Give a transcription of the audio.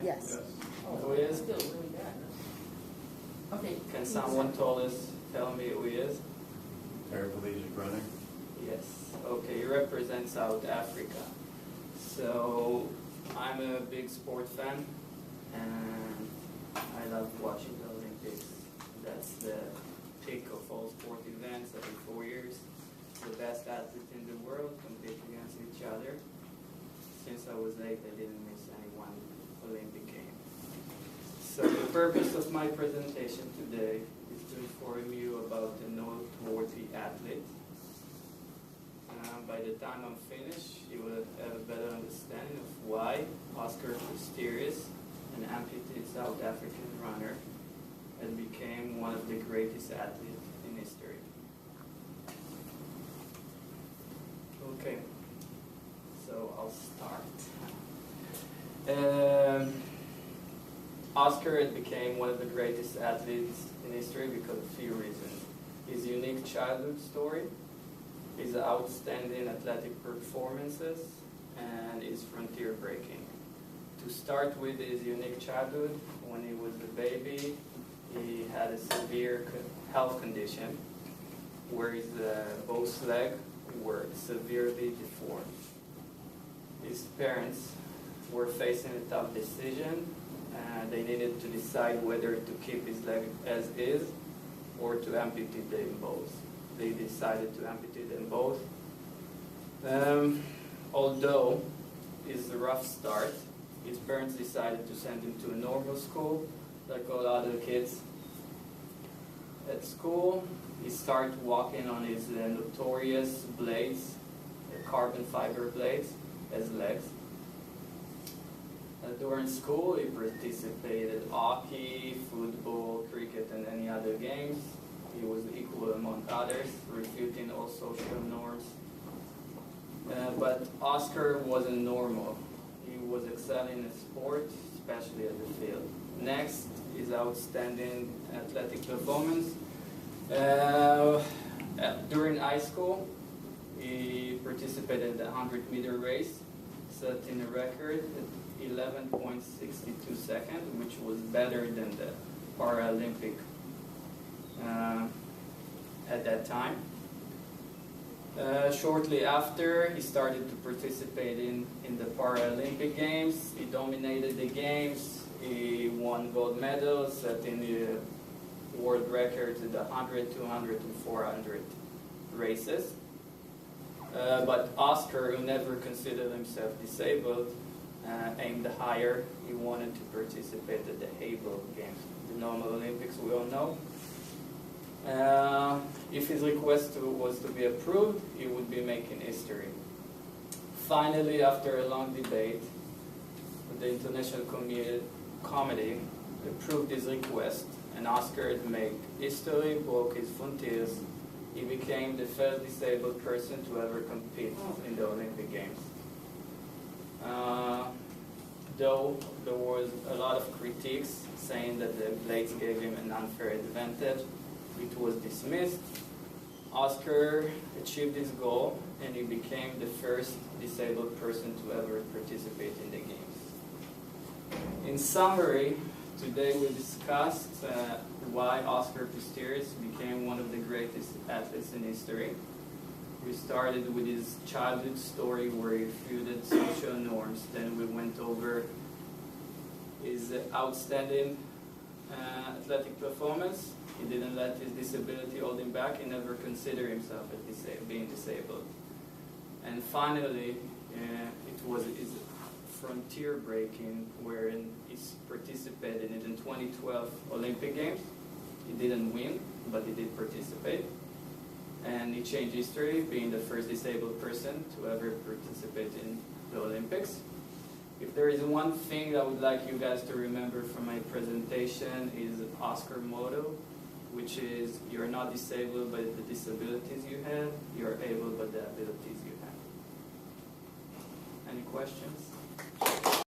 Yes. Who he is? Still really bad. Okay. Can someone tell me who he is? Paraplegic runner. Yes. Okay, he represents South Africa. So I'm a big sport fan, and I love watching the Olympics. That's the peak of all sport events every 4 years. The best athletes in the world compete against each other. Since I was 8, I didn't miss any one Olympic game. So the purpose of my presentation today is to inform you about the noteworthy athlete. By the time I'm finished, you will have a better understanding of why Oscar Pistorius, an amputee South African runner, has became one of the greatest athletes in history. Okay, so I'll start. Oscar had became one of the greatest athletes in history because of a few reasons. His unique childhood story, his outstanding athletic performances, and his frontier breaking. To start with his unique childhood, when he was a baby, he had a severe health condition where his both legs were severely deformed. His parents were facing a tough decision. They needed to decide whether to keep his leg as is or to amputate them both. They decided to amputate them both. Although it's a rough start, his parents decided to send him to a normal school like all other kids. At school, he started walking on his notorious blades, carbon fiber blades, as legs. During school, he participated in hockey, football, cricket, and any other games. He was equal among others, refuting all social norms. But Oscar wasn't normal. He was excelling in sport, especially at the field. Next is outstanding athletic performance. During high school, he participated in the 100-meter race, setting a record at 11.62 seconds, which was better than the Paralympic at that time. Shortly after, he started to participate in the Paralympic Games. He dominated the games. He won gold medals, setting the world records in the 100, 200, and 400 races. But Oscar, who never considered himself disabled, aimed higher. He wanted to participate at the Able Games, the normal Olympics we all know. If his request was to be approved, he would be making history. Finally, after a long debate, the International Committee approved his request, and Oscar had made history, broke his frontiers. He became the first disabled person to ever compete in the Olympic Games. Though there was a lot of critiques saying that the blades gave him an unfair advantage, it was dismissed. Oscar achieved his goal, and he became the first disabled person to ever participate in the Games. In summary, today we discussed why Oscar Pistorius became one of the greatest athletes in history. We started with his childhood story where he refuted social norms. Then we went over his outstanding athletic performance. He didn't let his disability hold him back. He never considered himself as being disabled. And finally, it was his frontier breaking, wherein he participated in the 2012 Olympic Games. He didn't win, but he did participate. And he changed history, being the first disabled person to ever participate in the Olympics. If there is one thing I would like you guys to remember from my presentation is Oscar motto, which is, you're not disabled by the disabilities you have, you're able by the abilities you have. Any questions?